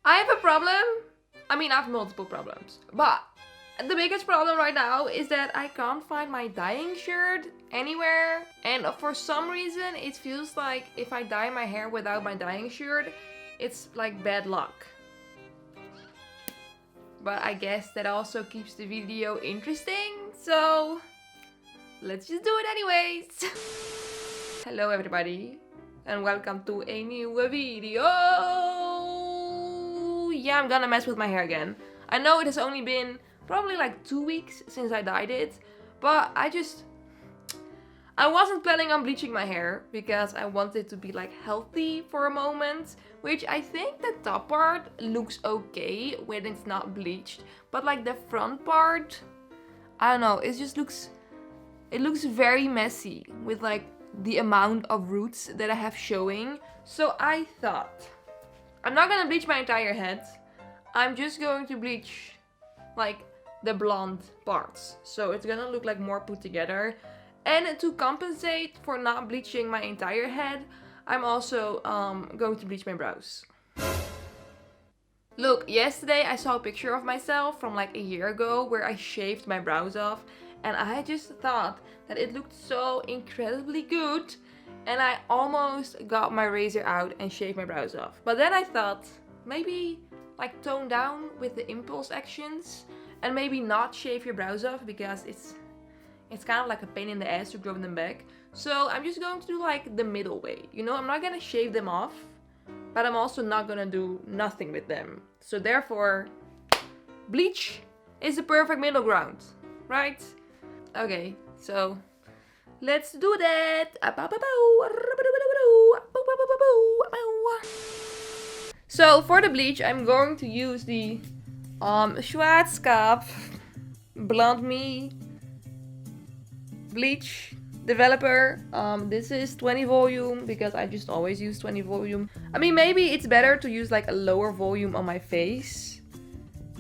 I have a problem. I mean, I have multiple problems, but the biggest problem right now is that I can't find my dyeing shirt anywhere. And for some reason, it feels like if I dye my hair without my dyeing shirt, it's like bad luck. But I guess that also keeps the video interesting, so let's just do it anyways. Hello everybody, and welcome to a new video. Yeah, I'm gonna mess with my hair again. I know it has only been probably like 2 weeks since I dyed it, but I wasn't planning on bleaching my hair because I wanted to be like healthy for a moment, which I think the top part looks okay when it's not bleached, but like the front part, I don't know, it looks very messy with like the amount of roots that I have showing. So I thought, I'm not gonna bleach my entire head, I'm just going to bleach like the blonde parts, so it's gonna look like more put together. And to compensate for not bleaching my entire head, I'm also going to bleach my brows. Look, yesterday I saw a picture of myself from like a year ago where I shaved my brows off, and I just thought that it looked so incredibly good, and I almost got my razor out and shaved my brows off. But then I thought, maybe like tone down with the impulse actions and maybe not shave your brows off because it's kind of like a pain in the ass to grow them back. So I'm just going to do like the middle way. You know, I'm not gonna shave them off, but I'm also not gonna do nothing with them. So therefore, bleach is the perfect middle ground, right? Okay, so let's do that. So for the bleach, I'm going to use the Schwarzkopf Blonde Me bleach developer. This is 20 volume because I just always use 20 volume. I mean, maybe it's better to use like a lower volume on my face,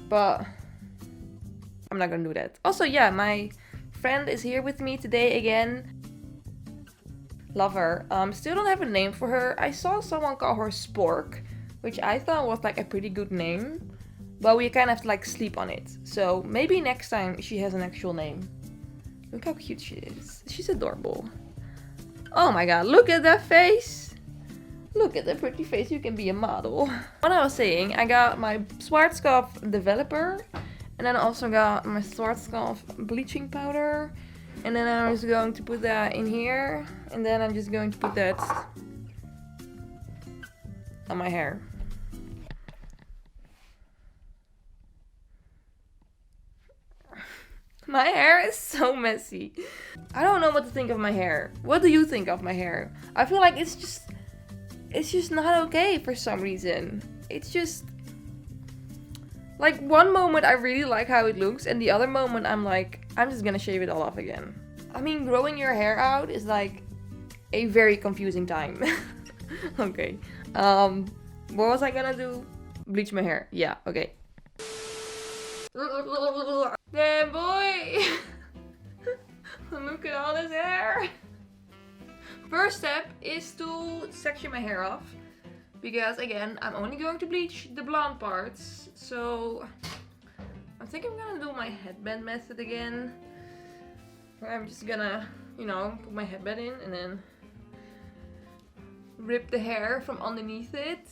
but I'm not gonna do that. Also, yeah, my friend is here with me today again. Love her. Still don't have a name for her. I saw someone call her Spork, which I thought was like a pretty good name, but we kind of have to like sleep on it. So maybe next time she has an actual name. Look how cute she is. She's adorable. Oh my god, look at that face. Look at that pretty face. You can be a model. What I was saying, I got my Schwarzkopf developer, and then I also got my Schwarzkopf bleaching powder, and then I was going to put that in here, and then I'm just going to put that on my hair. My hair is so messy. I don't know what to think of my hair. What do you think of my hair? I feel like it's just not okay for some reason. It's just like one moment I really like how it looks, and the other moment I'm like, I'm just gonna shave it all off again. I mean, growing your hair out is like a very confusing time. Okay. What was I gonna do? Bleach my hair. Yeah, okay. Damn boy! Look at all this hair! First step is to section my hair off, because again, I'm only going to bleach the blonde parts. So I think I'm gonna do my headband method again, where I'm just gonna, you know, put my headband in and then rip the hair from underneath it.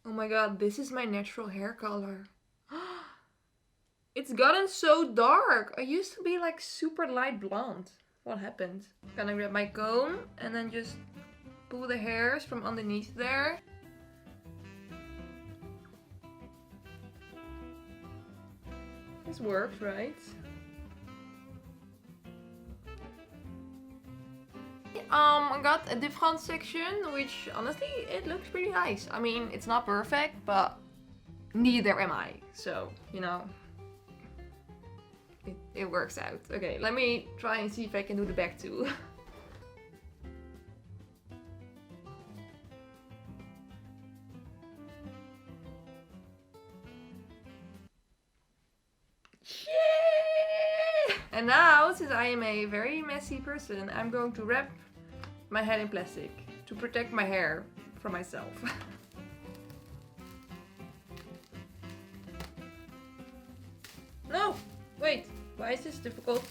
Oh my god, this is my natural hair color. It's gotten so dark. I used to be like super light blonde. What happened? Gonna grab my comb and then just pull the hairs from underneath there. This works, right? I got a different section, which honestly, it looks pretty nice. I mean, it's not perfect, but neither am I. So, you know, it works out. Okay, let me try and see if I can do the back too. Yeah! And now, since I am a very messy person, I'm going to wrap my head in plastic to protect my hair from myself. Why is this difficult?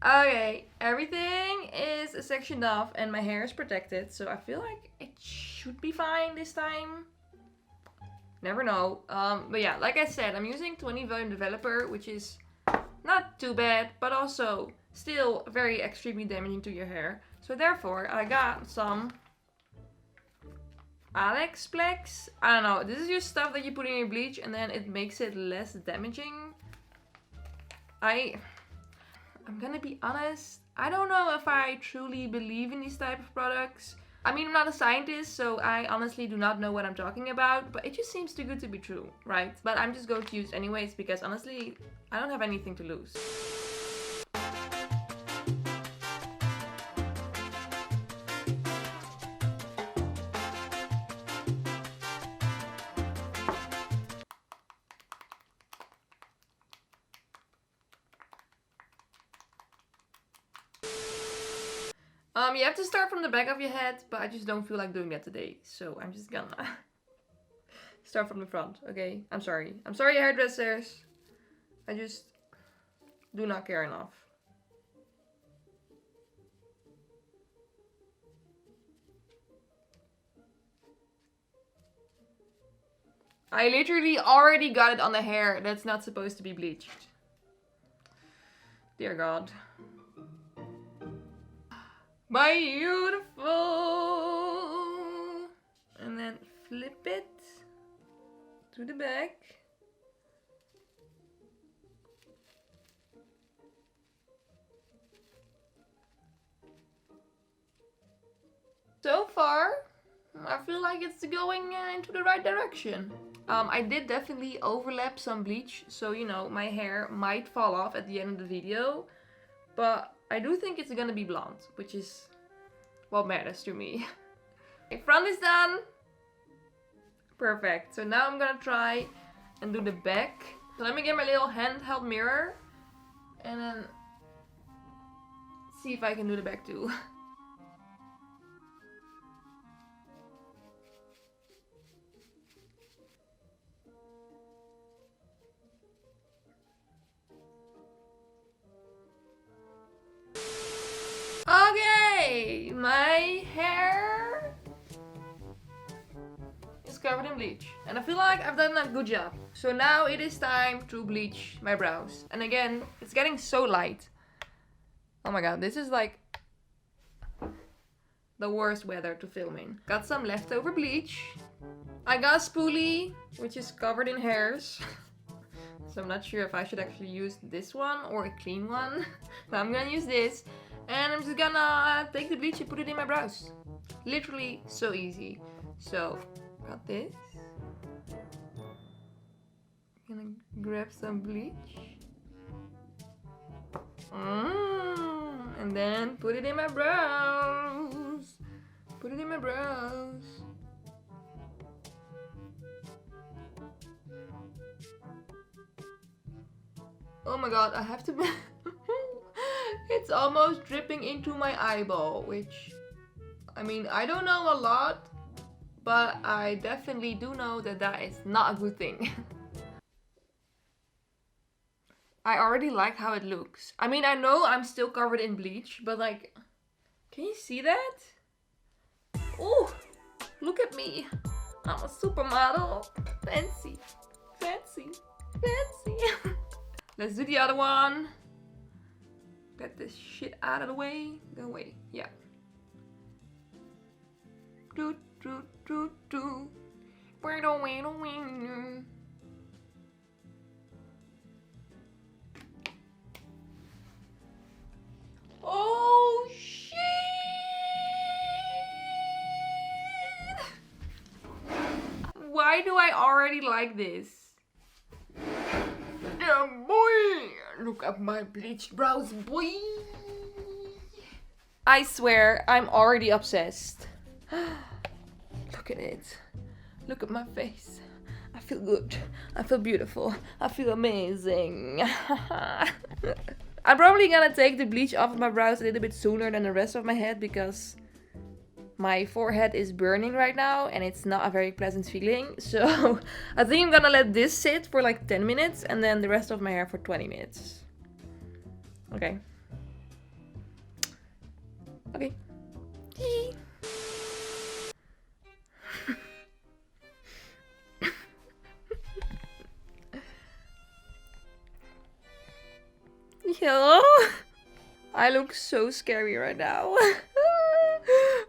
Okay, everything is sectioned off and my hair is protected, so I feel like it should be fine this time. Never know. But yeah, like I said, I'm using 20 volume developer, which is not too bad, but also still very extremely damaging to your hair. So therefore, I got some Alexplex. I don't know. This is just stuff that you put in your bleach and then it makes it less damaging. I'm gonna be honest, I don't know if I truly believe in these type of products. I mean, I'm not a scientist, so I honestly do not know what I'm talking about, but it just seems too good to be true, right? But I'm just going to use anyways, because honestly, I don't have anything to lose. You have to start from the back of your head, but I just don't feel like doing that today. So I'm just gonna start from the front, okay? I'm sorry. I'm sorry, hairdressers. I just do not care enough. I literally already got it on the hair that's not supposed to be bleached. Dear God. My beautiful. And then flip it to the back. So far, I feel like it's going into the right direction. I did definitely overlap some bleach, so you know, my hair might fall off at the end of the video, but I do think it's gonna be blonde, which is what matters to me. Okay, front is done. Perfect. So now I'm gonna try and do the back. So let me get my little handheld mirror and then see if I can do the back too. Okay, my hair is covered in bleach and I feel like I've done a good job. So now it is time to bleach my brows. And again, it's getting so light. Oh my god, this is like the worst weather to film in. Got some leftover bleach. I got a spoolie, which is covered in hairs. So I'm not sure if I should actually use this one or a clean one. But I'm gonna use this. And I'm just gonna take the bleach and put it in my brows. Literally so easy. So, got this. Gonna grab some bleach. And then put it in my brows. Put it in my brows. Oh my god, I have to... It's almost dripping into my eyeball, which, I mean, I don't know a lot, but I definitely do know that that is not a good thing. I already like how it looks. I mean, I know I'm still covered in bleach, but like, can you see that? Oh, look at me. I'm a supermodel. Fancy, fancy, fancy. Let's do the other one. Get this shit out of the way. Go away. Yeah. Do do do do. Where do we do? Oh shit! Why do I already like this? Yeah, boy! Look at my bleached brows, boy! I swear, I'm already obsessed. Look at it. Look at my face. I feel good. I feel beautiful. I feel amazing. I'm probably gonna take the bleach off of my brows a little bit sooner than the rest of my head because my forehead is burning right now and it's not a very pleasant feeling. So I think I'm gonna let this sit for like 10 minutes and then the rest of my hair for 20 minutes. Okay. Okay. Hello? I look so scary right now.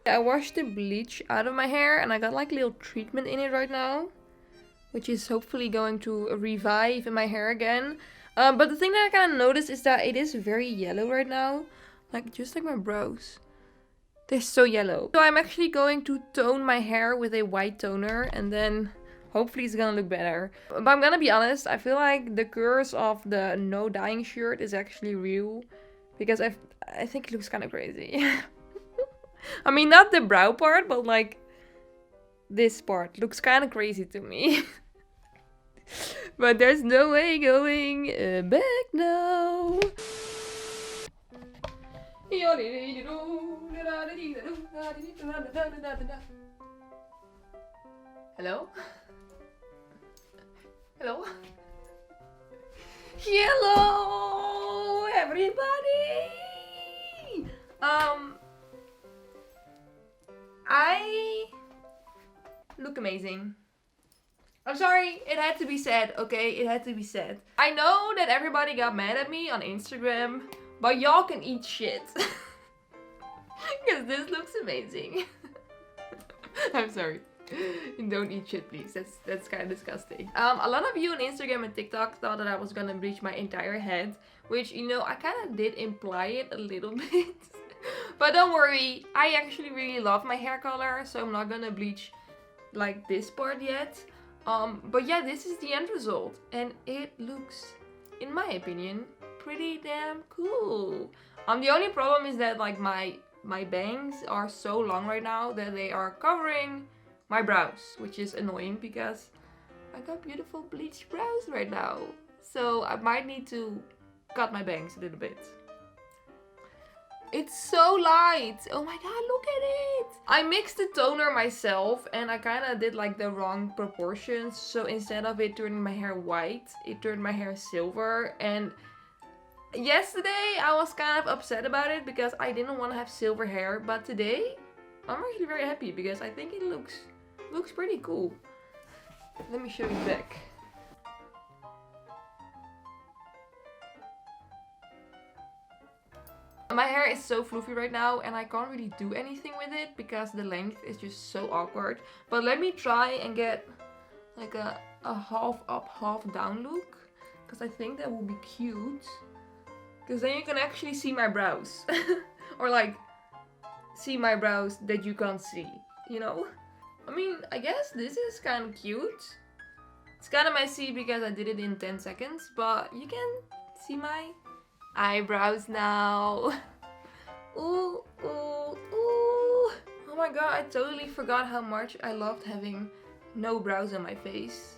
I washed the bleach out of my hair and I got like a little treatment in it right now, which is hopefully going to revive in my hair again. But the thing that I kind of noticed is that it is very yellow right now. Like, just like my brows. They're so yellow. So I'm actually going to tone my hair with a white toner and then hopefully it's gonna look better. But I'm gonna be honest, I feel like the curse of the no dyeing shirt is actually real. Because I think it looks kind of crazy. I mean, not the brow part, but like this part looks kind of crazy to me. But there's no way going back now. Hello? Hello? Hello, everybody! I look amazing. I'm sorry, it had to be said, okay? It had to be said. I know that everybody got mad at me on Instagram, but y'all can eat shit. Because this looks amazing. I'm sorry. Don't eat shit, please. That's kind of disgusting. A lot of you on Instagram and TikTok thought that I was gonna bleach my entire head, which, you know, I kind of did imply it a little bit. But don't worry, I actually really love my hair color, so I'm not gonna bleach like this part yet. But yeah, this is the end result, and it looks, in my opinion, pretty damn cool. The only problem is that like my bangs are so long right now that they are covering my brows, which is annoying because I got beautiful bleached brows right now. So I might need to cut my bangs a little bit. It's so light. Oh my god, look at it. I mixed the toner myself and I kind of did like the wrong proportions. So instead of it turning my hair white, it turned my hair silver. And yesterday I was kind of upset about it because I didn't want to have silver hair. But today I'm actually very happy because I think it looks pretty cool. Let me show you back. My hair is so floofy right now and I can't really do anything with it because the length is just so awkward. But let me try and get like a half up, half down look, because I think that will be cute. Because then you can actually see my brows. Or like see my brows that you can't see, you know? I mean, I guess this is kind of cute. It's kind of messy because I did it in 10 seconds, but you can see my eyebrows now. Ooh, ooh, ooh. Oh my god, I totally forgot how much I loved having no brows on my face.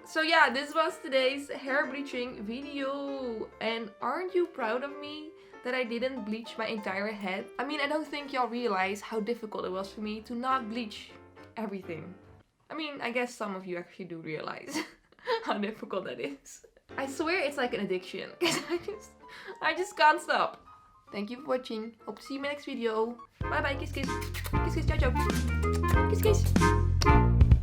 So yeah, this was today's hair bleaching video. And aren't you proud of me that I didn't bleach my entire head? I mean, I don't think y'all realize how difficult it was for me to not bleach everything. I mean, I guess some of you actually do realize how difficult that is. I swear it's like an addiction, because I just can't stop. Thank you for watching. Hope to see you in my next video. Bye bye, kiss kiss. Kiss kiss, ciao ciao. Kiss kiss.